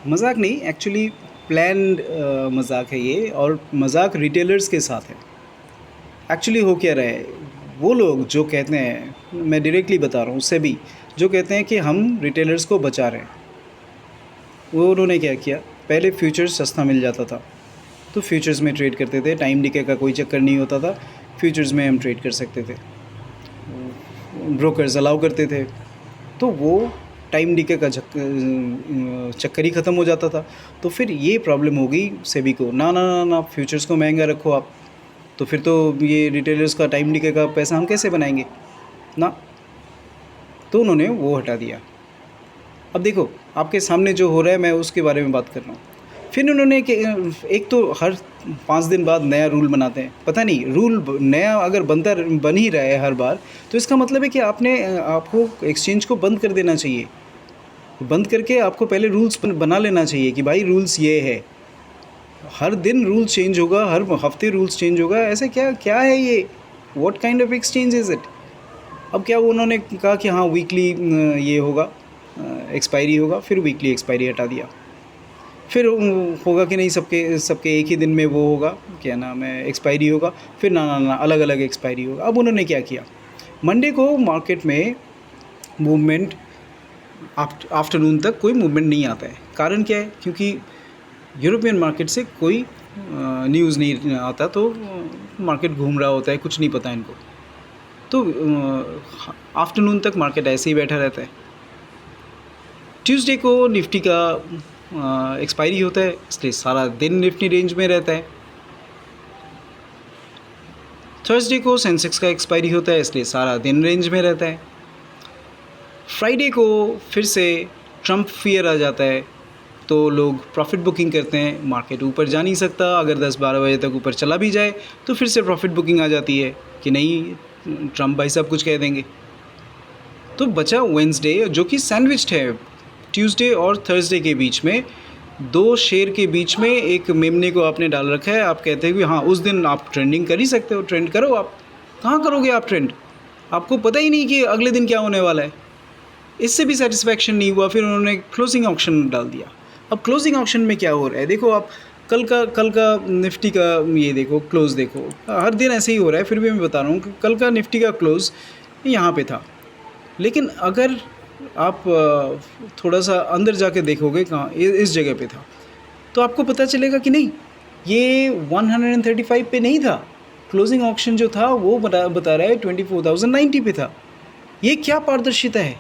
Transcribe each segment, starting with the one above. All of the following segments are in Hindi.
मज़ाक नहीं, एक्चुअली प्लान्ड मज़ाक है ये, और मज़ाक रिटेलर्स के साथ है। एक्चुअली हो क्या रहा है, वो लोग जो कहते हैं, मैं डायरेक्टली बता रहा हूँ उससे भी, जो कहते हैं कि हम रिटेलर्स को बचा रहे हैं, वो उन्होंने क्या किया, पहले फ्यूचर्स सस्ता मिल जाता था तो फ्यूचर्स में ट्रेड करते थे, टाइम डिके का कोई चक्कर नहीं होता था, फ्यूचर्स में हम ट्रेड कर सकते थे, ब्रोकर्स अलाउ करते थे, तो वो टाइम डिके का चक्कर ही ख़त्म हो जाता था। तो फिर ये प्रॉब्लम हो गई सेबी को, ना ना ना ना, फ्यूचर्स को महंगा रखो आप, तो फिर तो ये रिटेलर्स का टाइम डिके का पैसा हम कैसे बनाएंगे ना, तो उन्होंने वो हटा दिया। अब देखो आपके सामने जो हो रहा है, मैं उसके बारे में बात कर रहा हूँ। फिर उन्होंने एक तो हर 5 दिन बाद नया रूल बनाते हैं, पता नहीं रूल नया अगर बन ही रहा है हर बार, तो इसका मतलब है कि आपको एक्सचेंज को बंद कर देना चाहिए, बंद करके आपको पहले रूल्स बना लेना चाहिए कि भाई रूल्स ये है, हर दिन रूल्स चेंज होगा, हर हफ्ते रूल्स चेंज होगा, ऐसे क्या क्या है ये, what kind of exchange is it. अब क्या उन्होंने कहा कि हाँ वीकली ये होगा, एक्सपायरी होगा, फिर वीकली एक्सपायरी हटा दिया। फिर होगा कि नहीं, सबके सबके एक ही दिन में वो होगा, क्या नाम है, एक्सपायरी होगा, फिर ना ना ना अलग अलग एक्सपायरी होगा। अब उन्होंने क्या किया, मंडे को मार्केट में मूवमेंट, आफ्टरनून तक कोई मूवमेंट नहीं आता है। कारण क्या है, क्योंकि यूरोपियन मार्केट से कोई न्यूज़ नहीं आता, तो मार्केट घूम रहा होता है, कुछ नहीं पता इनको, तो आफ्टरनून तक मार्केट ऐसे ही बैठा रहता है। ट्यूसडे को निफ्टी का एक्सपायरी होता है, इसलिए सारा दिन निफ्टी रेंज में रहता है। थर्सडे को सेंसेक्स का एक्सपायरी होता है, इसलिए सारा दिन रेंज में रहता है। फ्राइडे को फिर से ट्रम्प फियर आ जाता है, तो लोग प्रॉफिट बुकिंग करते हैं, मार्केट ऊपर जा नहीं सकता, अगर 10-12 बजे तक ऊपर चला भी जाए तो फिर से प्रॉफिट बुकिंग आ जाती है कि नहीं, ट्रम्प भाई साहब कुछ कह देंगे। तो बचा वेंसडे, जो कि सैंडविच्ड है ट्यूसडे और थर्सडे के बीच में, दो शेर के बीच में एक मेमने को आपने डाल रखा है। आप कहते हैं कि हाँ उस दिन आप ट्रेंडिंग कर ही सकते हो, ट्रेंड करो। आप कहाँ करोगे आप ट्रेंड, आपको पता ही नहीं कि अगले दिन क्या होने वाला है। इससे भी सेटिस्फैक्शन नहीं हुआ, फिर उन्होंने क्लोजिंग ऑप्शन डाल दिया। अब क्लोजिंग ऑप्शन में क्या हो रहा है, देखो आप कल का निफ्टी का ये देखो, क्लोज़ देखो, हर दिन ऐसे ही हो रहा है। फिर भी मैं बता रहा हूँ कि कल का निफ्टी का क्लोज़ यहाँ पे था, लेकिन अगर आप थोड़ा सा अंदर जाके देखोगे कहाँ, इस जगह पे था, तो आपको पता चलेगा कि नहीं, ये 135 पे नहीं था। क्लोजिंग ऑक्शन जो था वो बता रहा है 24,090 पे था। ये क्या पारदर्शिता है,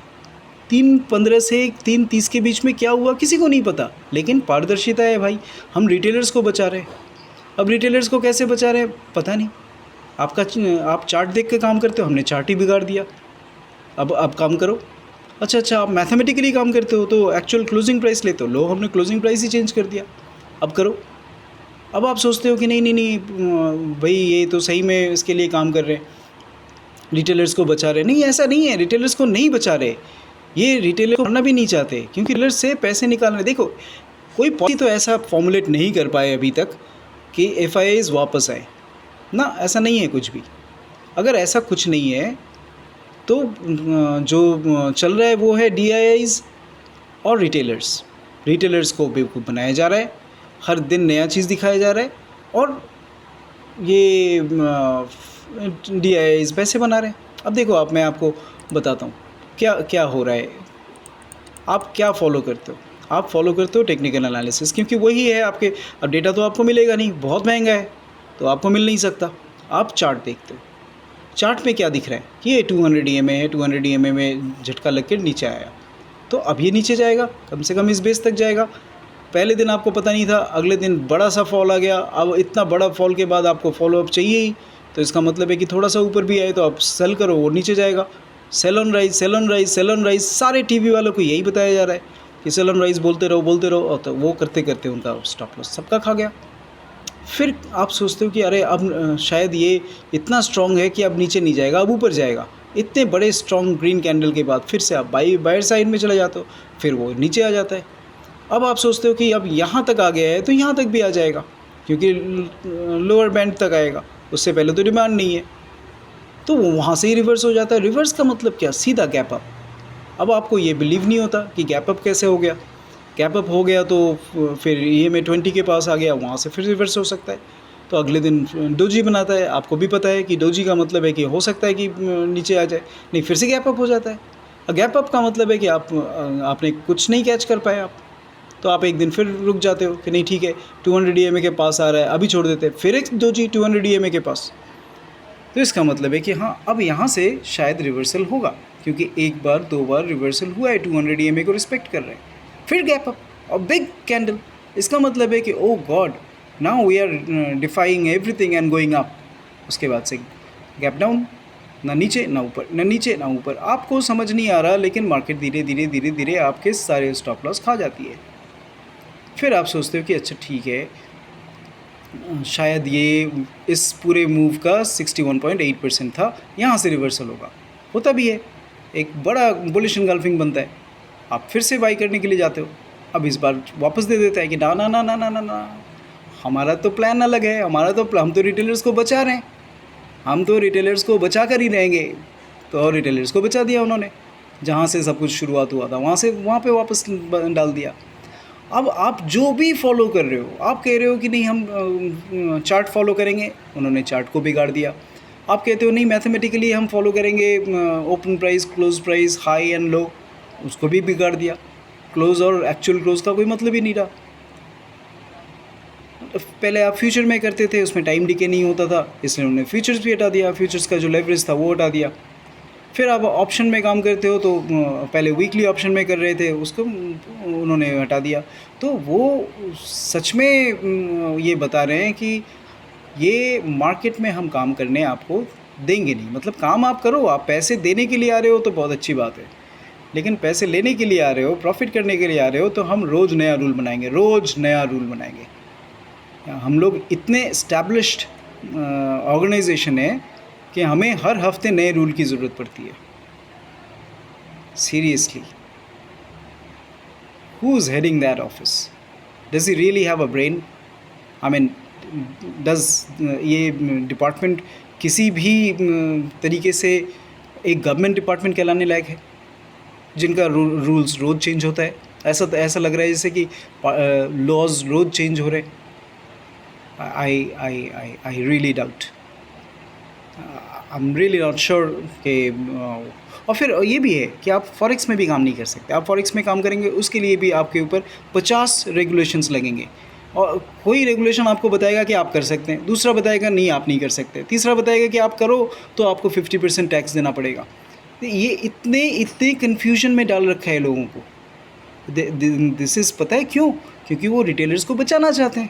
3:15 से 3:30 के बीच में क्या हुआ किसी को नहीं पता, लेकिन पारदर्शिता है भाई। हम रिटेलर्स को बचा रहे हैं। अब रिटेलर्स को कैसे बचा रहे हैं पता नहीं। आप चार्ट देख के काम करते हो, हमने चार्ट ही बिगाड़ दिया। अब काम करो। अच्छा, आप मैथमेटिकली काम करते हो तो एक्चुअल क्लोजिंग प्राइस लेते हो, लो हमने क्लोजिंग प्राइस ही चेंज कर दिया। अब करो। अब आप सोचते हो कि नहीं भाई ये तो सही में इसके लिए काम कर रहे हैं, रिटेलर्स को बचा रहे हैं। नहीं, ऐसा नहीं है, रिटेलर्स को नहीं बचा रहे, ये रिटेलर को करना भी नहीं चाहते, क्योंकि रिटेलर से पैसे निकालने। देखो कोई पॉलिसी तो ऐसा फॉर्मुलेट नहीं कर पाए अभी तक कि FIIs वापस आए ना, ऐसा नहीं है कुछ भी। अगर ऐसा कुछ नहीं है तो जो चल रहा है वो है DIIs और रिटेलर्स को बेवकूफ़ बनाया जा रहा है, हर दिन नया चीज़ दिखाया जा रहा है, और ये DIIs पैसे बना रहे हैं। अब देखो मैं आपको बताता हूँ क्या क्या हो रहा है। आप क्या फॉलो करते हो, आप फॉलो करते हो टेक्निकल एनालिसिस, क्योंकि वही है आपके। अब डेटा तो आपको मिलेगा नहीं, बहुत महंगा है तो आपको मिल नहीं सकता। आप चार्ट देखते हो, चार्ट में क्या दिख रहा है कि ये 200 EMA है, 200 EMA में झटका लग के नीचे आया, तो अब ये नीचे जाएगा, कम से कम इस बेस तक जाएगा। पहले दिन आपको पता नहीं था, अगले दिन बड़ा सा फॉल आ गया। अब इतना बड़ा फॉल के बाद आपको फॉलो अप चाहिए ही, तो इसका मतलब है कि थोड़ा सा ऊपर भी आए तो आप सेल करो, वो नीचे जाएगा। Sell on rise, sell on rise, sell on rise, सारे टीवी वालों को यही बताया जा रहा है कि सेल ऑन राइज बोलते रहो, और तो वो करते करते उनका स्टॉप लॉस सबका खा गया। फिर आप सोचते हो कि अरे अब शायद ये इतना स्ट्रॉन्ग है कि अब नीचे नहीं जाएगा, अब ऊपर जाएगा। इतने बड़े स्ट्रॉन्ग ग्रीन कैंडल के बाद फिर से आप बायर साइड में चले जाते हो, फिर वो नीचे आ जाता है। अब आप सोचते हो कि अब यहाँ तक आ गया है तो यहाँ तक भी आ जाएगा, क्योंकि लोअर बैंड तक आएगा, उससे पहले तो डिमांड नहीं है, तो वो वहाँ से ही रिवर्स हो जाता है। रिवर्स का मतलब क्या, सीधा गैप अप। अब आपको ये बिलीव नहीं होता कि गैप अप कैसे हो गया। गैप अप हो गया तो फिर EMA 20 के पास आ गया, वहाँ से फिर रिवर्स हो सकता है। तो अगले दिन डोजी बनाता है, आपको भी पता है कि डोजी का मतलब है कि हो सकता है कि नीचे आ जाए, नहीं फिर से गैप अप हो जाता है। गैप अप का मतलब है कि आपने कुछ नहीं कैच कर पाए आप, तो आप एक दिन फिर रुक जाते हो कि नहीं ठीक है 200 EMA के पास आ रहा है, अभी छोड़ देते हैं, फिर एक डोजी 200 EMA के पास। तो इसका मतलब है कि हाँ अब यहाँ से शायद रिवर्सल होगा, क्योंकि एक बार दो बार रिवर्सल हुआ है, 200 EMA को रिस्पेक्ट कर रहे हैं, फिर गैप अप और बिग कैंडल। इसका मतलब है कि oh God, now we are defying everything and going up. उसके बाद से गैप डाउन, ना नीचे ना ऊपर, ना नीचे ना ऊपर, आपको समझ नहीं आ रहा, लेकिन मार्केट धीरे धीरे धीरे धीरे आपके सारे स्टॉप लॉस खा जाती है। फिर आप सोचते हो कि अच्छा ठीक है, शायद ये इस पूरे मूव का 61.8% था, यहाँ से रिवर्सल होगा, होता भी है, एक बड़ा बुलिश एनगल्फिंग बनता है, आप फिर से बाई करने के लिए जाते हो। अब इस बार वापस दे देता है कि ना ना ना ना ना ना ना, हमारा तो प्लान अलग है, हम तो रिटेलर्स को बचा रहे हैं, हम तो रिटेलर्स को बचा कर ही रहेंगे। तो और रिटेलर्स को बचा दिया उन्होंने, जहाँ से सब कुछ शुरुआत हुआ था वहाँ पे वापस डाल दिया। अब आप जो भी फॉलो कर रहे हो, आप कह रहे हो कि नहीं हम चार्ट फॉलो करेंगे, उन्होंने चार्ट को बिगाड़ दिया। आप कहते हो नहीं मैथमेटिकली हम फॉलो करेंगे open price, close price, high and low, उसको भी बिगाड़ दिया। क्लोज और एक्चुअल क्लोज का कोई मतलब ही नहीं रहा। पहले आप फ्यूचर में करते थे, उसमें टाइम डिके नहीं होता था, इसलिए उन्होंने फ्यूचर्स भी हटा दिया, फ्यूचर्स का जो लेवरेज था वो हटा दिया। फिर आप ऑप्शन में काम करते हो तो पहले वीकली ऑप्शन में कर रहे थे, उसको उन्होंने हटा दिया। तो वो सच में ये बता रहे हैं कि ये मार्केट में हम काम करने आपको देंगे नहीं। मतलब काम आप करो, आप पैसे देने के लिए आ रहे हो तो बहुत अच्छी बात है, लेकिन पैसे लेने के लिए आ रहे हो, प्रॉफिट करने के लिए आ रहे हो, तो हम रोज़ नया रूल बनाएंगे, रोज़ नया रूल बनाएंगे। हम लोग इतने इस्टेब्लिश्ड ऑर्गेनाइजेशन है कि हमें हर हफ्ते नए रूल की ज़रूरत पड़ती है। Seriously, who is heading that office? Does he really have a brain? I mean, does ये डिपार्टमेंट किसी भी तरीके से एक गवर्नमेंट डिपार्टमेंट कहलाने लायक है, जिनका रूल्स रोज़ चेंज होता है? ऐसा लग रहा है जैसे कि लॉज रोज़ चेंज हो रहे हैं। I really doubt, I am really not sure कि और फिर ये भी है कि आप फॉरेक्स में भी काम नहीं कर सकते। आप फॉरेक्स में काम करेंगे उसके लिए भी आपके ऊपर 50 रेगुलेशंस लगेंगे, और कोई रेगुलेशन आपको बताएगा कि आप कर सकते हैं, दूसरा बताएगा नहीं आप नहीं कर सकते, तीसरा बताएगा कि आप करो तो आपको 50% टैक्स देना पड़ेगा। तो ये इतने कन्फ्यूजन में डाल रखा है लोगों को। दिस इज़, पता है क्यों? क्योंकि वो रिटेलर्स को बचाना चाहते हैं।